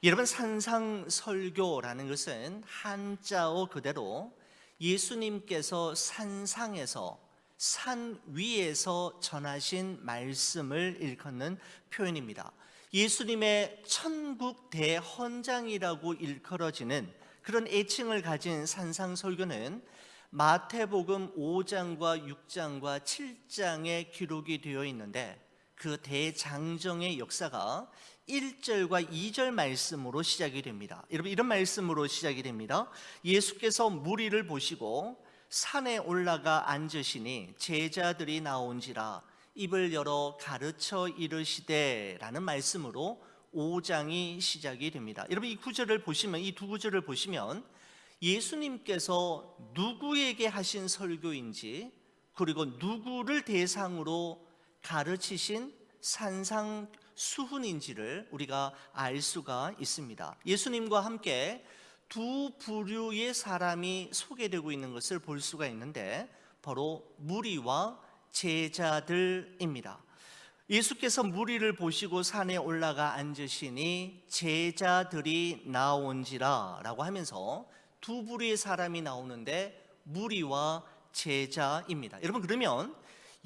여러분, 산상설교라는 것은 한자어 그대로 예수님께서 산상에서, 산 위에서 전하신 말씀을 일컫는 표현입니다. 예수님의 천국 대헌장이라고 일컬어지는 그런 애칭을 가진 산상설교는 마태복음 5장과 6장과 7장에 기록이 되어 있는데, 그 대장정의 역사가 1절과 2절 말씀으로 시작이 됩니다. 여러분, 이런 말씀으로 시작이 됩니다. 예수께서 무리를 보시고 산에 올라가 앉으시니 제자들이 나온지라 입을 열어 가르쳐 이르시되 라는 말씀으로 5장이 시작이 됩니다. 여러분, 이 구절을 보시면, 이 두 구절을 보시면 예수님께서 누구에게 하신 설교인지, 그리고 누구를 대상으로 가르치신 산상수훈인지를 우리가 알 수가 있습니다. 예수님과 함께 두 부류의 사람이 소개되고 있는 것을 볼 수가 있는데, 바로 무리와 제자들입니다. 예수께서 무리를 보시고 산에 올라가 앉으시니 제자들이 나온지라 라고 하면서 두 부류의 사람이 나오는데, 무리와 제자입니다. 여러분, 그러면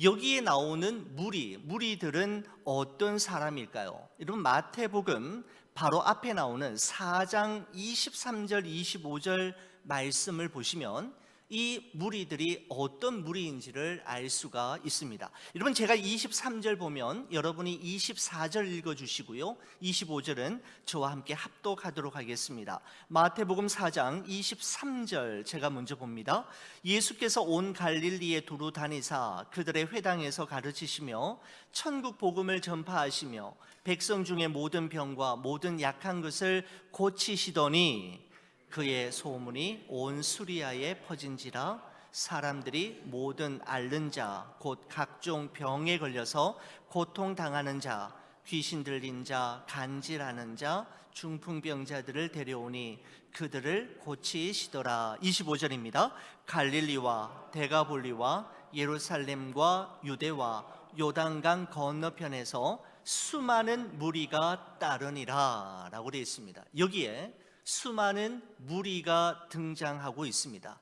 여기에 나오는 무리들은 어떤 사람일까요? 여러분, 마태복음 바로 앞에 나오는 4장 23절 25절 말씀을 보시면 이 무리들이 어떤 무리인지를 알 수가 있습니다. 여러분, 제가 23절 보면 여러분이 24절 읽어주시고요, 25절은 저와 함께 합독하도록 하겠습니다. 마태복음 4장 23절 제가 먼저 봅니다. 예수께서 온 갈릴리에 두루 다니사 그들의 회당에서 가르치시며 천국 복음을 전파하시며 백성 중에 모든 병과 모든 약한 것을 고치시더니 그의 소문이 온 수리아에 퍼진지라 사람들이 모든 앓는 자 곧 각종 병에 걸려서 고통당하는 자, 귀신 들린 자, 간질하는 자, 중풍병자들을 데려오니 그들을 고치시더라. 25절입니다. 갈릴리와 데가볼리와 예루살렘과 유대와 요단강 건너편에서 수많은 무리가 따르니라 라고 되어 있습니다. 여기에 수많은 무리가 등장하고 있습니다.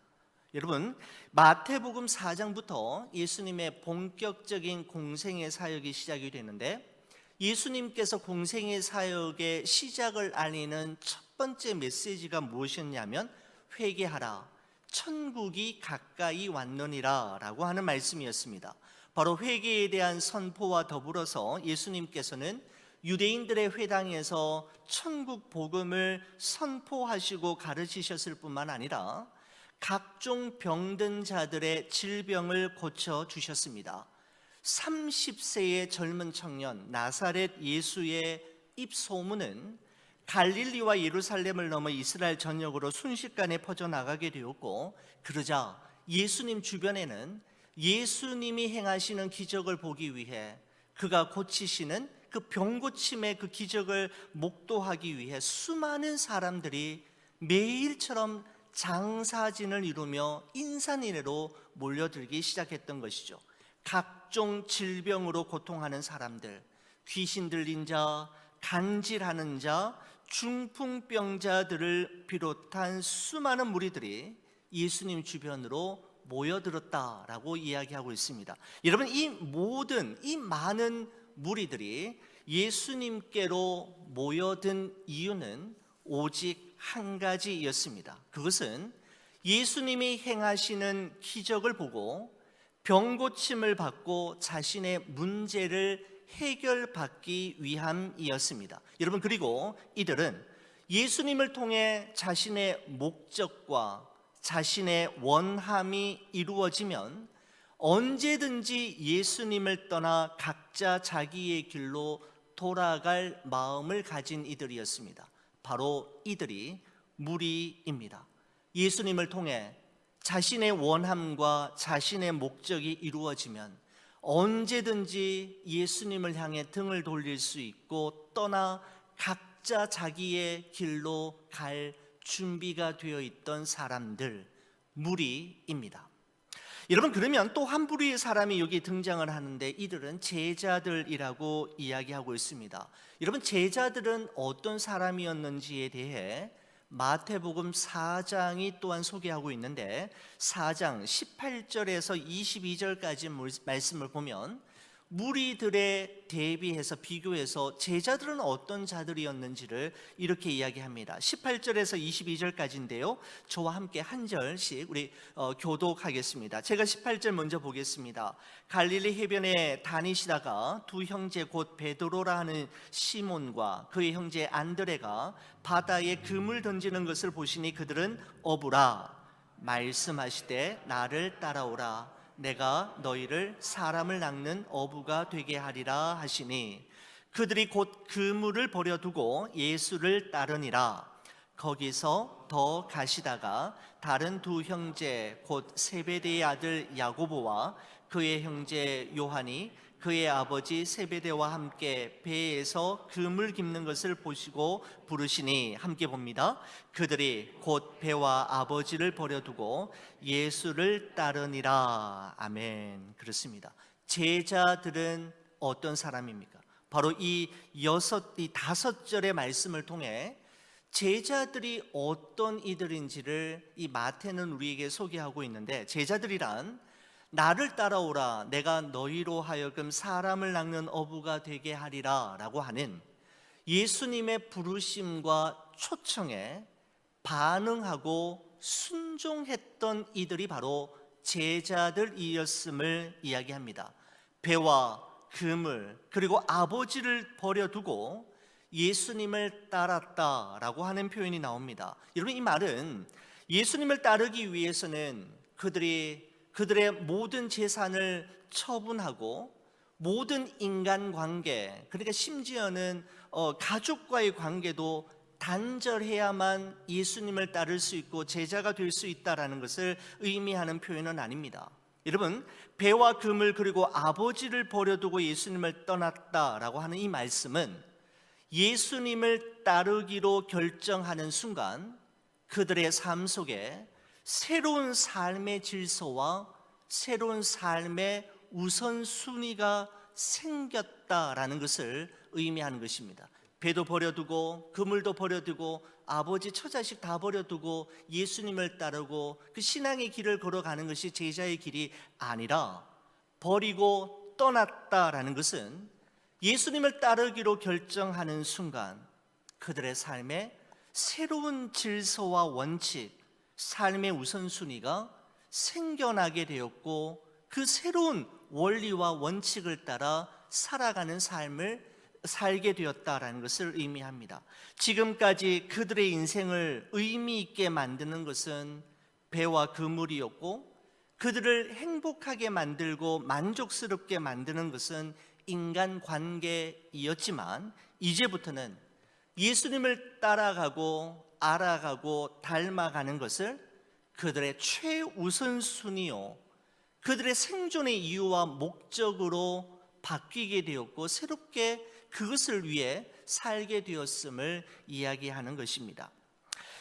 여러분, 마태복음 4장부터 예수님의 본격적인 공생의 사역이 시작이 되는데, 예수님께서 공생의 사역의 시작을 알리는 첫 번째 메시지가 무엇이었냐면 회개하라, 천국이 가까이 왔느니라 라고 하는 말씀이었습니다. 바로 회개에 대한 선포와 더불어서 예수님께서는 유대인들의 회당에서 천국 복음을 선포하시고 가르치셨을 뿐만 아니라 각종 병든 자들의 질병을 고쳐주셨습니다. 30세의 젊은 청년 나사렛 예수의 입소문은 갈릴리와 예루살렘을 넘어 이스라엘 전역으로 순식간에 퍼져나가게 되었고, 그러자 예수님 주변에는 예수님이 행하시는 기적을 보기 위해, 그가 고치시는 그 병고침의 그 기적을 목도하기 위해 수많은 사람들이 매일처럼 장사진을 이루며 인산인해로 몰려들기 시작했던 것이죠. 각종 질병으로 고통하는 사람들, 귀신 들린 자, 간질하는 자, 중풍병자들을 비롯한 수많은 무리들이 예수님 주변으로 모여들었다라고 이야기하고 있습니다. 여러분, 이 많은 무리들이 예수님께로 모여든 이유는 오직 한 가지였습니다. 그것은 예수님이 행하시는 기적을 보고 병고침을 받고 자신의 문제를 해결받기 위함이었습니다. 여러분, 그리고 이들은 예수님을 통해 자신의 목적과 자신의 원함이 이루어지면 언제든지 예수님을 떠나 각자 자기의 길로 돌아갈 마음을 가진 이들이었습니다. 바로 이들이 무리입니다. 예수님을 통해 자신의 원함과 자신의 목적이 이루어지면 언제든지 예수님을 향해 등을 돌릴 수 있고 떠나 각자 자기의 길로 갈 준비가 되어 있던 사람들, 무리입니다. 여러분, 그러면 또 한 부류의 사람이 여기 등장을 하는데 이들은 제자들이라고 이야기하고 있습니다. 여러분, 제자들은 어떤 사람이었는지에 대해 마태복음 4장이 또한 소개하고 있는데 4장 18절에서 22절까지 말씀을 보면 무리들에 대비해서 비교해서 제자들은 어떤 자들이었는지를 이렇게 이야기합니다. 18절에서 22절까지인데요, 저와 함께 한 절씩 우리 교독하겠습니다. 제가 18절 먼저 보겠습니다. 갈릴리 해변에 다니시다가 두 형제 곧 베드로라 하는 시몬과 그의 형제 안드레가 바다에 금을 던지는 것을 보시니 그들은 어부라. 말씀하시되 나를 따라오라. 내가 너희를 사람을 낚는 어부가 되게 하리라 하시니 그들이 곧 그물을 버려두고 예수를 따르니라. 거기서 더 가시다가 다른 두 형제 곧 세베대의 아들 야고보와 그의 형제 요한이 그의 아버지 세베대와 함께 배에서 금을 깁는 것을 보시고 부르시니, 함께 봅니다. 그들이 곧 배와 아버지를 버려두고 예수를 따르니라. 아멘. 그렇습니다. 제자들은 어떤 사람입니까? 바로 이 다섯 절의 말씀을 통해 제자들이 어떤 이들인지를 이 마태는 우리에게 소개하고 있는데, 제자들이란 나를 따라오라, 내가 너희로 하여금 사람을 낚는 어부가 되게 하리라 라고 하는 예수님의 부르심과 초청에 반응하고 순종했던 이들이 바로 제자들이었음을 이야기합니다. 배와 그물 그리고 아버지를 버려두고 예수님을 따랐다라고 하는 표현이 나옵니다. 여러분, 이 말은 예수님을 따르기 위해서는 그들의 모든 재산을 처분하고 모든 인간관계, 그러니까 심지어는 가족과의 관계도 단절해야만 예수님을 따를 수 있고 제자가 될 수 있다는 것을 의미하는 표현은 아닙니다. 여러분, 배와 그물 그리고 아버지를 버려두고 예수님을 떠났다라고 하는 이 말씀은 예수님을 따르기로 결정하는 순간 그들의 삶 속에 새로운 삶의 질서와 새로운 삶의 우선순위가 생겼다라는 것을 의미하는 것입니다. 배도 버려두고 그물도 버려두고 아버지 처자식 다 버려두고 예수님을 따르고 그 신앙의 길을 걸어가는 것이 제자의 길이 아니라, 버리고 떠났다라는 것은 예수님을 따르기로 결정하는 순간 그들의 삶에 새로운 질서와 원칙, 삶의 우선순위가 생겨나게 되었고 그 새로운 원리와 원칙을 따라 살아가는 삶을 살게 되었다라는 것을 의미합니다. 지금까지 그들의 인생을 의미 있게 만드는 것은 배와 그물이었고, 그들을 행복하게 만들고 만족스럽게 만드는 것은 인간관계이었지만, 이제부터는 예수님을 따라가고 알아가고 닮아가는 것을 그들의 최우선순위요, 그들의 생존의 이유와 목적으로 바뀌게 되었고 새롭게 그것을 위해 살게 되었음을 이야기하는 것입니다.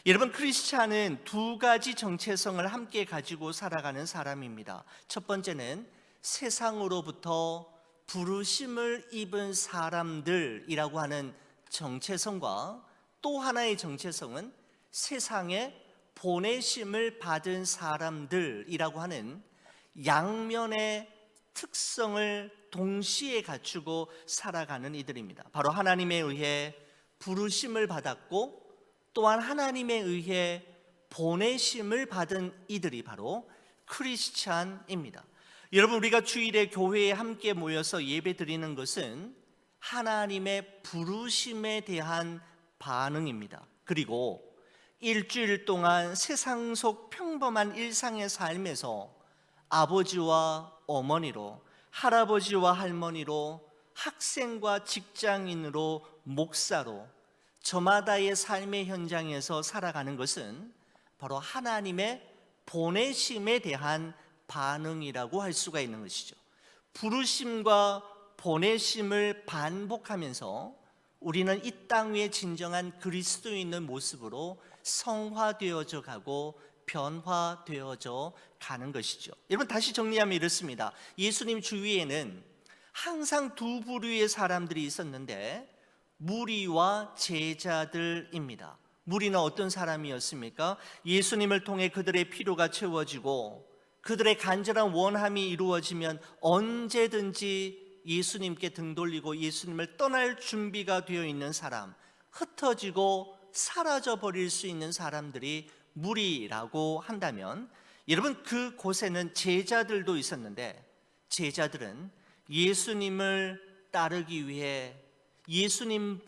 여러분, 크리스찬은 두 가지 정체성을 함께 가지고 살아가는 사람입니다. 첫 번째는 세상으로부터 부르심을 입은 사람들이라고 하는 정체성과, 또 하나의 정체성은 세상에 보내심을 받은 사람들이라고 하는 양면의 특성을 동시에 갖추고 살아가는 이들입니다. 바로 하나님에 의해 부르심을 받았고 또한 하나님에 의해 보내심을 받은 이들이 바로 크리스찬입니다. 여러분, 우리가 주일에 교회에 함께 모여서 예배 드리는 것은 하나님의 부르심에 대한 반응입니다. 그리고 일주일 동안 세상 속 평범한 일상의 삶에서 아버지와 어머니로, 할아버지와 할머니로, 학생과 직장인으로, 목사로 저마다의 삶의 현장에서 살아가는 것은 바로 하나님의 보내심에 대한 반응이라고 할 수가 있는 것이죠. 부르심과 보내심을 반복하면서 우리는 이 땅 위에 진정한 그리스도인의 모습으로 성화되어져 가고 변화되어져 가는 것이죠. 여러분, 다시 정리하면 이렇습니다. 예수님 주위에는 항상 두 부류의 사람들이 있었는데 무리와 제자들입니다. 무리는 어떤 사람이었습니까? 예수님을 통해 그들의 필요가 채워지고 그들의 간절한 원함이 이루어지면 언제든지 예수님께 등 돌리고 예수님을 떠날 준비가 되어 있는 사람, 흩어지고 사라져 버릴 수 있는 사람들이 무리라고 한다면, 여러분, 그곳에는 제자들도 있었는데 제자들은 예수님을 따르기 위해 예수님을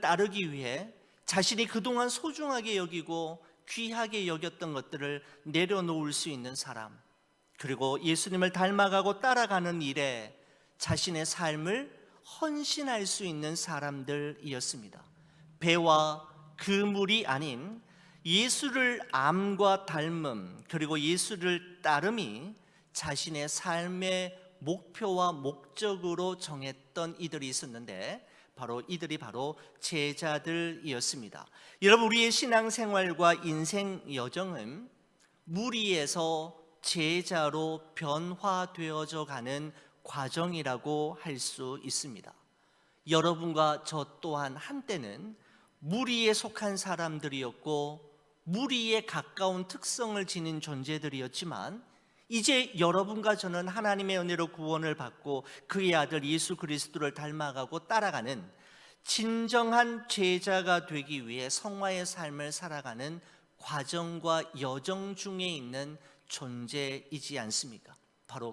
따르기 위해 자신이 그동안 소중하게 여기고 귀하게 여겼던 것들을 내려놓을 수 있는 사람, 그리고 예수님을 닮아가고 따라가는 일에 자신의 삶을 헌신할 수 있는 사람들이었습니다. 배와 그물이 아닌 예수를 암과 닮음, 그리고 예수를 따름이 자신의 삶의 목표와 목적으로 정했던 이들이 있었는데 이들이 바로 제자들이었습니다. 여러분, 우리의 신앙생활과 인생 여정은 무리에서 제자로 변화되어져 가는 과정이라고 할 수 있습니다. 여러분과 저 또한 한때는 무리에 속한 사람들이었고 무리에 가까운 특성을 지닌 존재들이었지만, 이제 여러분과 저는 하나님의 은혜로 구원을 받고 그의 아들 예수 그리스도를 닮아가고 따라가는 진정한 제자가 되기 위해 성화의 삶을 살아가는 과정과 여정 중에 있는 존재이지 않습니까?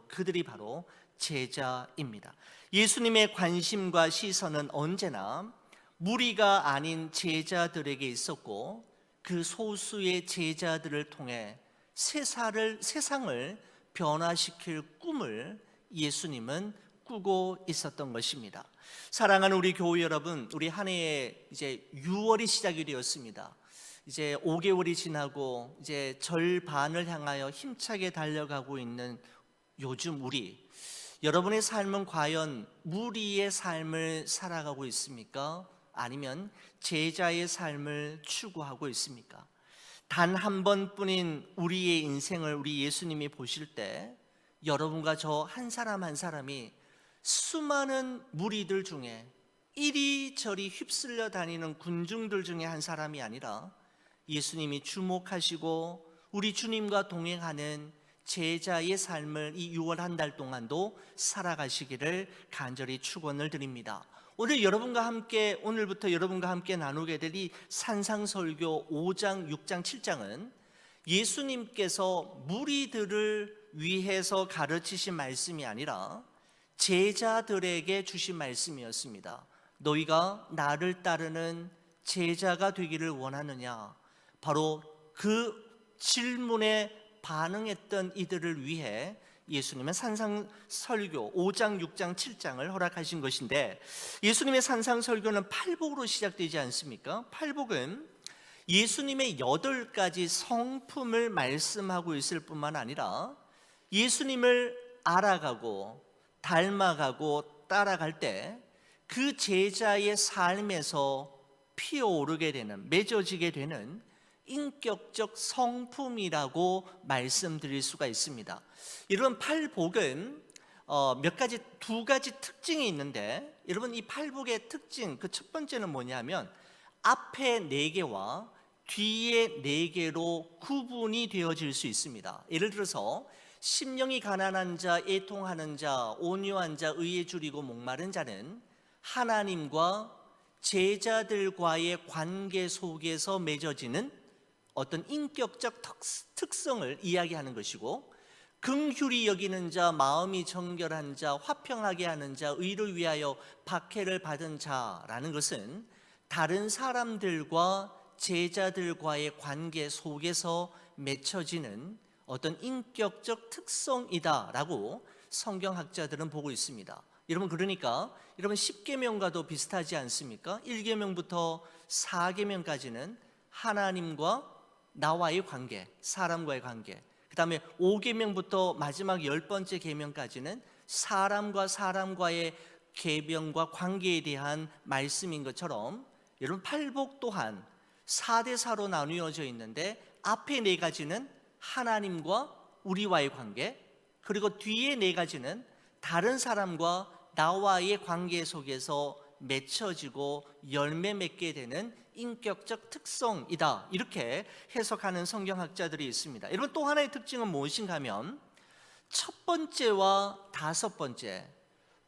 그들이 바로 제자입니다. 예수님의 관심과 시선은 언제나 무리가 아닌 제자들에게 있었고, 그 소수의 제자들을 통해 세상을 변화시킬 꿈을 예수님은 꾸고 있었던 것입니다. 사랑하는 우리 교회 여러분, 우리 한 해에 이제 6월이 시작이 되었습니다. 이제 5개월이 지나고 이제 절반을 향하여 힘차게 달려가고 있는 요즘 여러분의 삶은 과연 무리의 삶을 살아가고 있습니까? 아니면 제자의 삶을 추구하고 있습니까? 단 한 번뿐인 우리의 인생을 우리 예수님이 보실 때 여러분과 저 한 사람 한 사람이 수많은 무리들 중에 이리저리 휩쓸려 다니는 군중들 중에 한 사람이 아니라 예수님이 주목하시고 우리 주님과 동행하는 제자의 삶을 이 6월 한 달 동안도 살아가시기를 간절히 축원을 드립니다. 오늘부터 여러분과 함께 나누게 될 이 산상설교 5장, 6장, 7장은 예수님께서 무리들을 위해서 가르치신 말씀이 아니라 제자들에게 주신 말씀이었습니다. 너희가 나를 따르는 제자가 되기를 원하느냐? 바로 그 질문에 반응했던 이들을 위해 예수님은 산상설교 5장, 6장, 7장을 허락하신 것인데, 예수님의 산상설교는 팔복으로 시작되지 않습니까? 팔복은 예수님의 8가지 성품을 말씀하고 있을 뿐만 아니라 예수님을 알아가고 닮아가고 따라갈 때 그 제자의 삶에서 피어오르게 되는, 맺어지게 되는 인격적 성품이라고 말씀드릴 수가 있습니다. 여러분, 팔복은 두 가지 특징이 있는데, 여러분, 이 팔복의 특징, 그 첫 번째는 뭐냐면 앞에 4개와 뒤에 4개로 구분이 되어질 수 있습니다. 예를 들어서 심령이 가난한 자, 애통하는 자, 온유한 자, 의에 줄이고 목마른 자는 하나님과 제자들과의 관계 속에서 맺어지는 어떤 인격적 특성을 이야기하는 것이고, 긍휼히 여기는 자, 마음이 정결한 자, 화평하게 하는 자, 의를 위하여 박해를 받은 자라는 것은 다른 사람들과 제자들과의 관계 속에서 맺혀지는 어떤 인격적 특성이다라고 성경학자들은 보고 있습니다. 여러분, 그러니까 여러분 10계명과도 비슷하지 않습니까? 1계명부터 4계명까지는 하나님과 나와의 관계, 사람과의 관계, 그 다음에 5계명부터 마지막 10번째 계명까지는 사람과 사람과의 계명과 관계에 대한 말씀인 것처럼, 여러분 팔복 또한 4대4로 나누어져 있는데 앞에 4가지는 하나님과 우리와의 관계, 그리고 뒤에 4가지는 다른 사람과 나와의 관계 속에서 맺혀지고 열매 맺게 되는 인격적 특성이다, 이렇게 해석하는 성경학자들이 있습니다. 여러분, 또 하나의 특징은 무엇인가 하면 첫 번째와 5번째,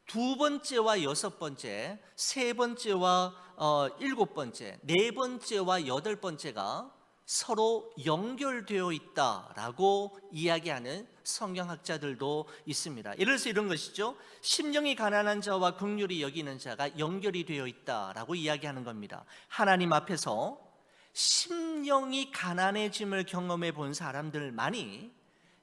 두 번째와 6번째, 세 번째와 7번째, 네 번째와 8번째가 서로 연결되어 있다라고 이야기하는 성경학자들도 있습니다. 예를 들어서 이런 것이죠. 심령이 가난한 자와 긍휼히 여기는 자가 연결이 되어 있다라고 이야기하는 겁니다. 하나님 앞에서 심령이 가난해짐을 경험해 본 사람들만이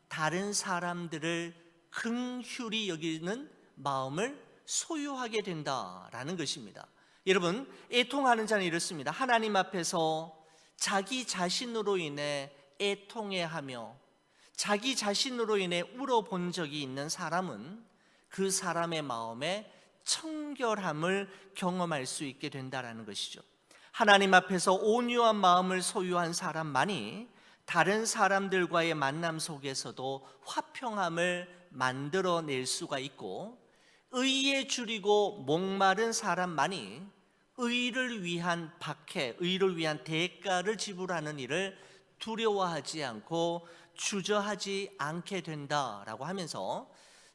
다른 사람들을 긍휼히 여기는 마음을 소유하게 된다라는 것입니다. 여러분, 애통하는 자는 이렇습니다. 하나님 앞에서 자기 자신으로 인해 애통해하며 자기 자신으로 인해 울어본 적이 있는 사람은 그 사람의 마음에 청결함을 경험할 수 있게 된다는 것이죠. 하나님 앞에서 온유한 마음을 소유한 사람만이 다른 사람들과의 만남 속에서도 화평함을 만들어낼 수가 있고, 의에 줄이고 목마른 사람만이 의를 위한 박해, 의를 위한 대가를 지불하는 일을 두려워하지 않고 주저하지 않게 된다라고 하면서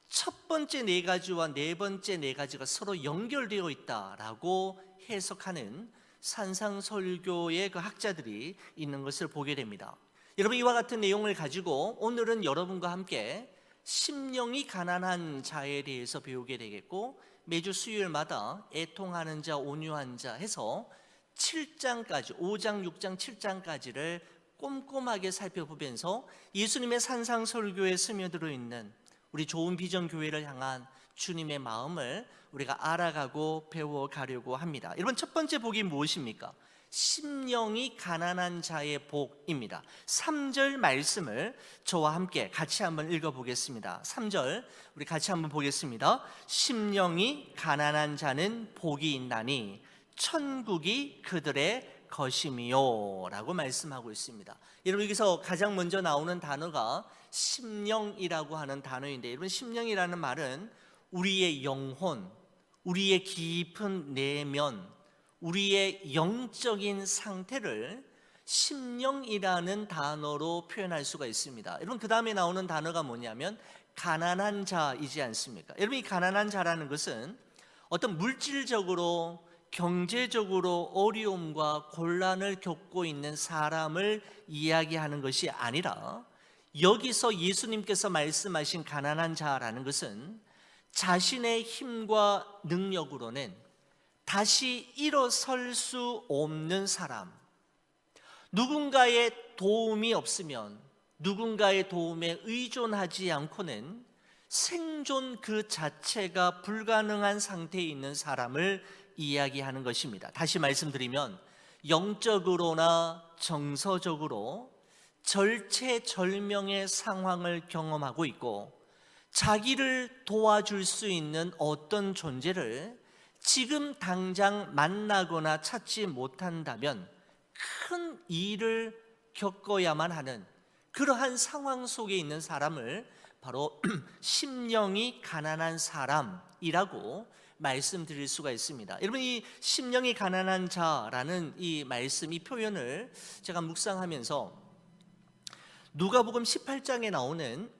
첫 번째 4가지와 네 번째 4가지가 서로 연결되어 있다라고 해석하는 산상설교의 그 학자들이 있는 것을 보게 됩니다. 여러분, 이와 같은 내용을 가지고 오늘은 여러분과 함께 심령이 가난한 자에 대해서 배우게 되겠고, 매주 수요일마다 애통하는 자, 온유한 자 해서 7장까지, 5장, 6장, 7장까지를 꼼꼼하게 살펴보면서 예수님의 산상설교에 스며들어 있는 우리 좋은 비전 교회를 향한 주님의 마음을 우리가 알아가고 배워가려고 합니다. 여러분, 첫 번째 복이 무엇입니까? 심령이 가난한 자의 복입니다. 3절 말씀을 저와 함께 같이 한번 읽어보겠습니다. 3절 우리 같이 한번 보겠습니다. 심령이 가난한 자는 복이 있나니 천국이 그들의 것임이요 라고 말씀하고 있습니다. 여러분, 여기서 가장 먼저 나오는 단어가 심령이라고 하는 단어인데, 여러분, 심령이라는 말은 우리의 영혼, 우리의 깊은 내면, 우리의 영적인 상태를 심령이라는 단어로 표현할 수가 있습니다. 여러분, 그 다음에 나오는 단어가 뭐냐면 가난한 자이지 않습니까? 여러분, 이 가난한 자라는 것은 어떤 물질적으로 경제적으로 어려움과 곤란을 겪고 있는 사람을 이야기하는 것이 아니라, 여기서 예수님께서 말씀하신 가난한 자라는 것은 자신의 힘과 능력으로는 다시 일어설 수 없는 사람, 누군가의 도움이 없으면 누군가의 도움에 의존하지 않고는 생존 그 자체가 불가능한 상태에 있는 사람을 이야기하는 것입니다. 다시 말씀드리면 영적으로나 정서적으로 절체절명의 상황을 경험하고 있고, 자기를 도와줄 수 있는 어떤 존재를 지금 당장 만나거나 찾지 못한다면 큰 일을 겪어야만 하는 그러한 상황 속에 있는 사람을 바로 심령이 가난한 사람이라고 말씀드릴 수가 있습니다. 여러분, 이 심령이 가난한 자라는 이 말씀, 이 표현을 제가 묵상하면서 누가복음 18장에 나오는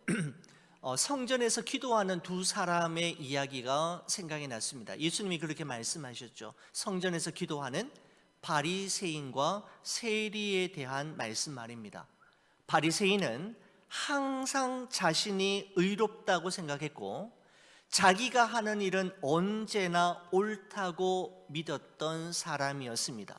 성전에서 기도하는 두 사람의 이야기가 생각이 났습니다. 예수님이 그렇게 말씀하셨죠. 성전에서 기도하는 바리새인과 세리에 대한 말씀 말입니다. 바리새인은 항상 자신이 의롭다고 생각했고, 자기가 하는 일은 언제나 옳다고 믿었던 사람이었습니다.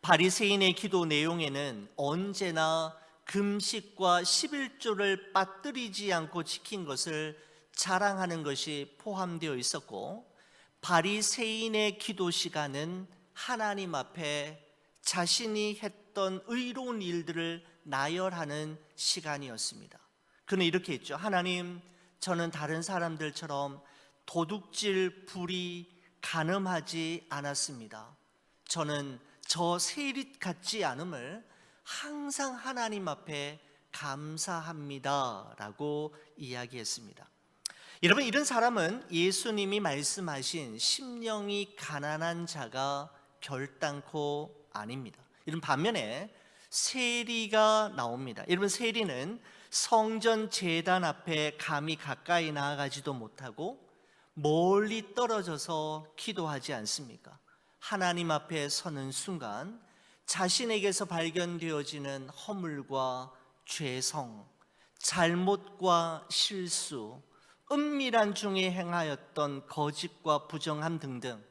바리새인의 기도 내용에는 언제나 금식과 11조를 빠뜨리지 않고 지킨 것을 자랑하는 것이 포함되어 있었고, 바리새인의 기도 시간은 하나님 앞에 자신이 했던 의로운 일들을 나열하는 시간이었습니다. 그는 이렇게 했죠. 하나님, 저는 다른 사람들처럼 도둑질, 불의, 간음하지 않았습니다. 저는 저 세릿 같지 않음을 항상 하나님 앞에 감사합니다라고 이야기했습니다. 여러분, 이런 사람은 예수님이 말씀하신 심령이 가난한 자가 결단코 아닙니다. 이런 반면에 세리가 나옵니다. 여러분, 세리는 성전 제단 앞에 감히 가까이 나아가지도 못하고 멀리 떨어져서 기도하지 않습니까? 하나님 앞에 서는 순간 자신에게서 발견되어지는 허물과 죄성, 잘못과 실수, 은밀한 중에 행하였던 거짓과 부정함 등등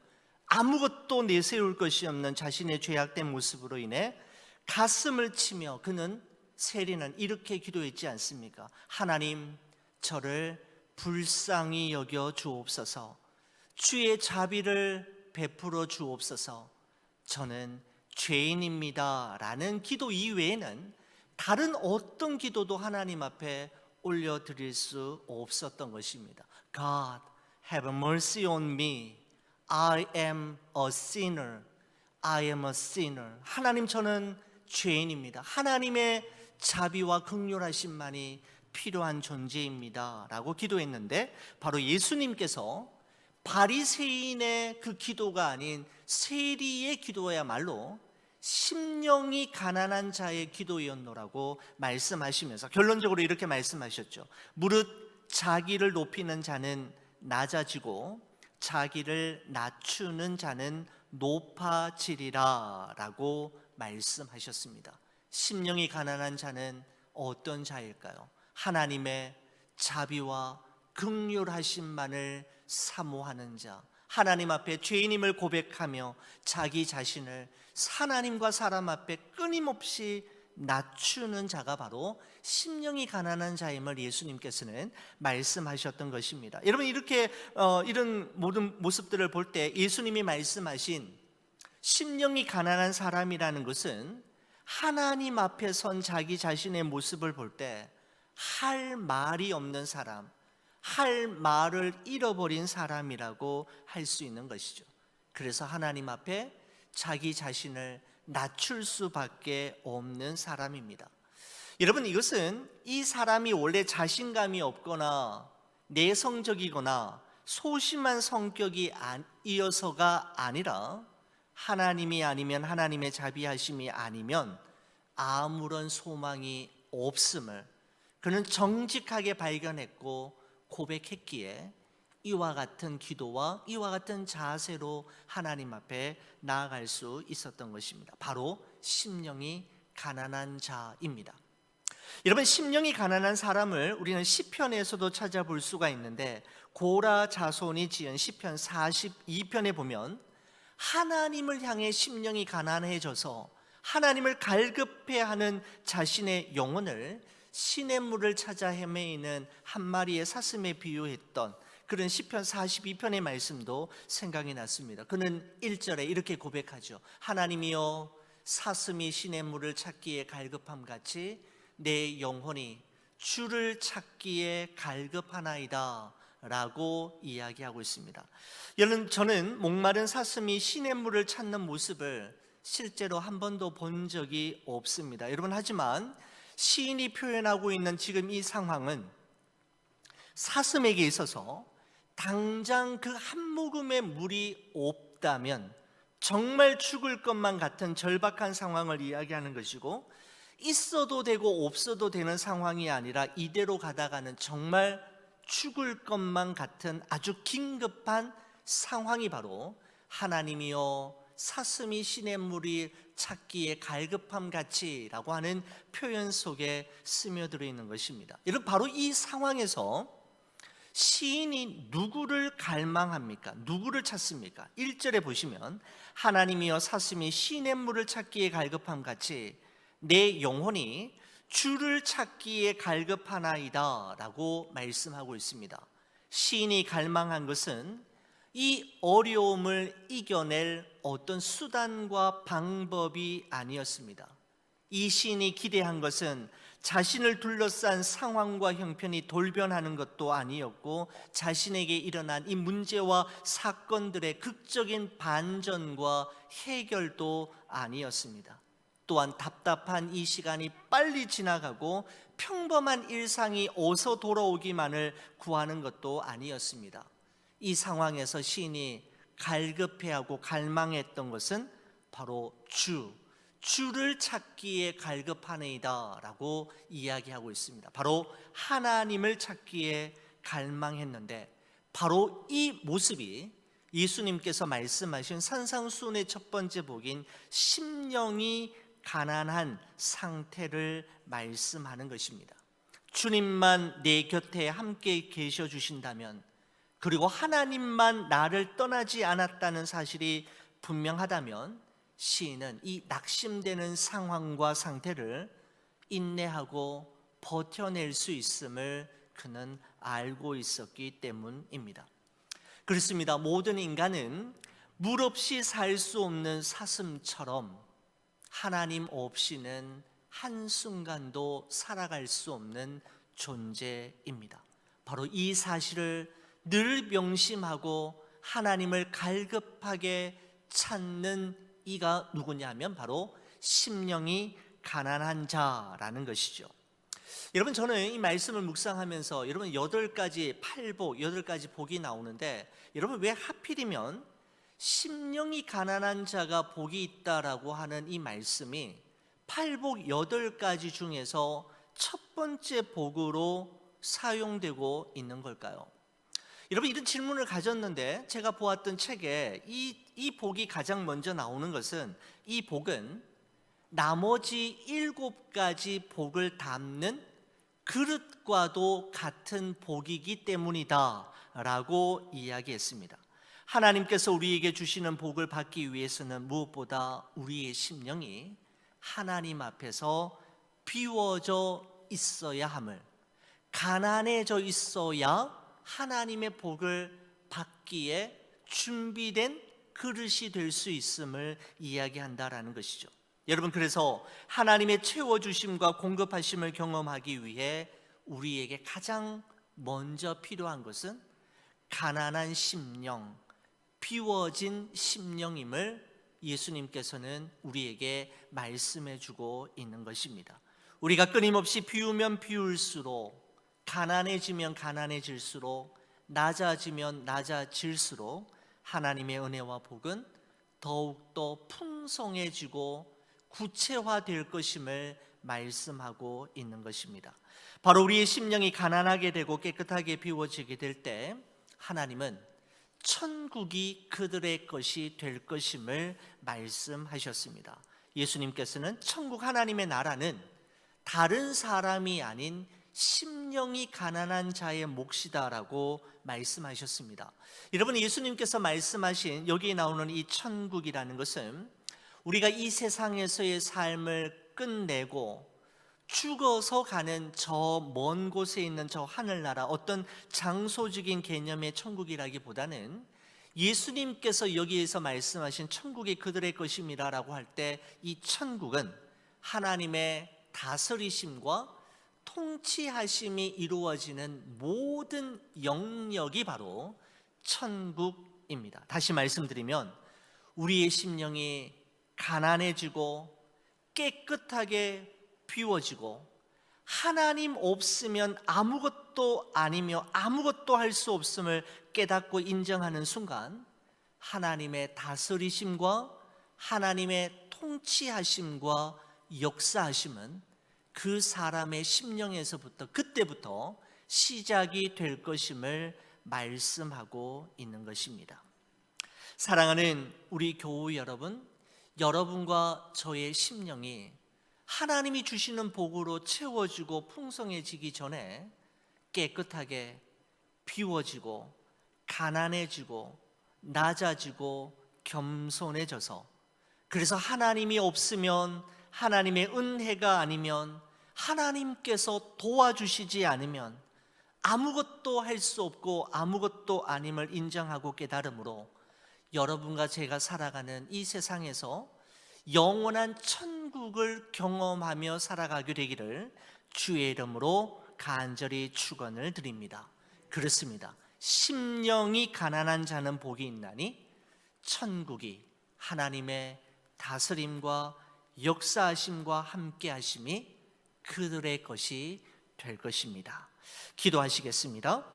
아무것도 내세울 것이 없는 자신의 죄악된 모습으로 인해 가슴을 치며 그는, 세리는 이렇게 기도했지 않습니까? 하나님, 저를 불쌍히 여겨 주옵소서. 주의 자비를 베풀어 주옵소서. 저는 죄인입니다 라는 기도 이외에는 다른 어떤 기도도 하나님 앞에 올려드릴 수 없었던 것입니다. God, have mercy on me. I am a sinner. I am a sinner. 하나님, 저는 죄인입니다. 하나님의 자비와 긍휼하심만이 필요한 존재입니다 라고 기도했는데, 바로 예수님께서 바리새인의 그 기도가 아닌 세리의 기도야말로 심령이 가난한 자의 기도였노라고 말씀하시면서 결론적으로 이렇게 말씀하셨죠. 무릇 자기를 높이는 자는 낮아지고 자기를 낮추는 자는 높아지리라 라고 말씀하셨습니다. 심령이 가난한 자는 어떤 자일까요? 하나님의 자비와 긍휼하심만을 사모하는 자, 하나님 앞에 죄인임을 고백하며 자기 자신을 하나님과 사람 앞에 끊임없이 낮추는 자가 바로 심령이 가난한 자임을 예수님께서는 말씀하셨던 것입니다. 여러분, 이렇게 이런 모든 모습들을 볼 때 예수님이 말씀하신 심령이 가난한 사람이라는 것은 하나님 앞에 선 자기 자신의 모습을 볼 때 할 말이 없는 사람, 할 말을 잃어버린 사람이라고 할 수 있는 것이죠. 그래서 하나님 앞에 자기 자신을 낮출 수밖에 없는 사람입니다. 여러분, 이것은 이 사람이 원래 자신감이 없거나 내성적이거나 소심한 성격이 아니어서가 아니라 하나님이 아니면, 하나님의 자비하심이 아니면 아무런 소망이 없음을 그는 정직하게 발견했고 고백했기에 이와 같은 기도와 이와 같은 자세로 하나님 앞에 나아갈 수 있었던 것입니다. 바로 심령이 가난한 자입니다. 여러분, 심령이 가난한 사람을 우리는 시편에서도 찾아볼 수가 있는데, 고라 자손이 지은 시편 42편에 보면 하나님을 향해 심령이 가난해져서 하나님을 갈급해하는 자신의 영혼을 시냇물을 찾아 헤매이는 한 마리의 사슴에 비유했던 그런 시편 42편의 말씀도 생각이 났습니다. 그는 1절에 이렇게 고백하죠. 하나님이여, 사슴이 시냇물을 찾기에 갈급함 같이 내 영혼이 주를 찾기에 갈급하나이다 라고 이야기하고 있습니다. 여러분, 저는 목마른 사슴이 시냇물을 찾는 모습을 실제로 한 번도 본 적이 없습니다. 여러분, 하지만 시인이 표현하고 있는 지금 이 상황은 사슴에게 있어서 당장 그 한 모금의 물이 없다면 정말 죽을 것만 같은 절박한 상황을 이야기하는 것이고, 있어도 되고 없어도 되는 상황이 아니라 이대로 가다가는 정말 죽을 것만 같은 아주 긴급한 상황이 바로 하나님이여, 사슴이 시냇물이 찾기에 갈급함 같이 라고 하는 표현 속에 스며들어 있는 것입니다. 여러분, 바로 이 상황에서 시인이 누구를 갈망합니까? 누구를 찾습니까? 1절에 보시면 하나님이여, 사슴이 시냇물을 찾기에 갈급함 같이 내 영혼이 주를 찾기에 갈급하나이다 라고 말씀하고 있습니다. 시인이 갈망한 것은 이 어려움을 이겨낼 어떤 수단과 방법이 아니었습니다. 이 시인이 기대한 것은 자신을 둘러싼 상황과 형편이 돌변하는 것도 아니었고, 자신에게 일어난 이 문제와 사건들의 극적인 반전과 해결도 아니었습니다. 또한 답답한 이 시간이 빨리 지나가고 평범한 일상이 어서 돌아오기만을 구하는 것도 아니었습니다. 이 상황에서 시인이 갈급해하고 갈망했던 것은 바로 주를 찾기에 갈급하네이다 라고 이야기하고 있습니다. 바로 하나님을 찾기에 갈망했는데, 바로 이 모습이 예수님께서 말씀하신 산상수훈의 첫 번째 복인 심령이 가난한 상태를 말씀하는 것입니다. 주님만 내 곁에 함께 계셔 주신다면, 그리고 하나님만 나를 떠나지 않았다는 사실이 분명하다면, 시인은 이 낙심되는 상황과 상태를 인내하고 버텨낼 수 있음을 그는 알고 있었기 때문입니다. 그렇습니다. 모든 인간은 물 없이 살 수 없는 사슴처럼 하나님 없이는 한순간도 살아갈 수 없는 존재입니다. 바로 이 사실을 늘 명심하고 하나님을 갈급하게 찾는 이가 누구냐면 바로 심령이 가난한 자라는 것이죠. 여러분, 저는 이 말씀을 묵상하면서 여러분 8가지 팔복, 8가지 복이 나오는데, 여러분 왜 하필이면 심령이 가난한 자가 복이 있다라고 하는 이 말씀이 팔복 8가지 중에서 첫 번째 복으로 사용되고 있는 걸까요? 여러분, 이런 질문을 가졌는데, 제가 보았던 책에 이 복이 가장 먼저 나오는 것은, 이 복은 나머지 7가지 복을 담는 그릇과도 같은 복이기 때문이다 라고 이야기했습니다. 하나님께서 우리에게 주시는 복을 받기 위해서는 무엇보다 우리의 심령이 하나님 앞에서 비워져 있어야 함을, 가난해져 있어야 하나님의 복을 받기에 준비된 그릇이 될 수 있음을 이야기한다라는 것이죠. 여러분, 그래서 하나님의 채워주심과 공급하심을 경험하기 위해 우리에게 가장 먼저 필요한 것은 가난한 심령, 비워진 심령임을 예수님께서는 우리에게 말씀해 주고 있는 것입니다. 우리가 끊임없이 비우면 비울수록, 가난해지면 가난해질수록, 낮아지면 낮아질수록 하나님의 은혜와 복은 더욱더 풍성해지고 구체화될 것임을 말씀하고 있는 것입니다. 바로 우리의 심령이 가난하게 되고 깨끗하게 비워지게 될 때 하나님은 천국이 그들의 것이 될 것임을 말씀하셨습니다. 예수님께서는 천국 하나님의 나라는 다른 사람이 아닌 심령이 가난한 자의 몫이다라고 말씀하셨습니다. 여러분, 예수님께서 말씀하신 여기에 나오는 이 천국이라는 것은 우리가 이 세상에서의 삶을 끝내고 죽어서 가는 저 먼 곳에 있는 저 하늘나라, 어떤 장소적인 개념의 천국이라기보다는 예수님께서 여기에서 말씀하신 천국이 그들의 것입니다라고 할 때 이 천국은 하나님의 다스리심과 통치하심이 이루어지는 모든 영역이 바로 천국입니다. 다시 말씀드리면 우리의 심령이 가난해지고 깨끗하게 비워지고 하나님 없으면 아무것도 아니며 아무것도 할 수 없음을 깨닫고 인정하는 순간 하나님의 다스리심과 하나님의 통치하심과 역사하심은 그 사람의 심령에서부터, 그때부터 시작이 될 것임을 말씀하고 있는 것입니다. 사랑하는 우리 교우 여러분, 여러분과 저의 심령이 하나님이 주시는 복으로 채워지고 풍성해지기 전에 깨끗하게 비워지고 가난해지고 낮아지고 겸손해져서, 그래서 하나님이 없으면, 하나님의 은혜가 아니면, 하나님께서 도와주시지 않으면 아무것도 할 수 없고 아무것도 아님을 인정하고 깨달음으로 여러분과 제가 살아가는 이 세상에서 영원한 천국을 경험하며 살아가게 되기를 주의 이름으로 간절히 축원을 드립니다. 그렇습니다. 심령이 가난한 자는 복이 있나니 천국이 하나님의 다스림과 역사하심과 함께하심이 그들의 것이 될 것입니다. 기도하시겠습니다.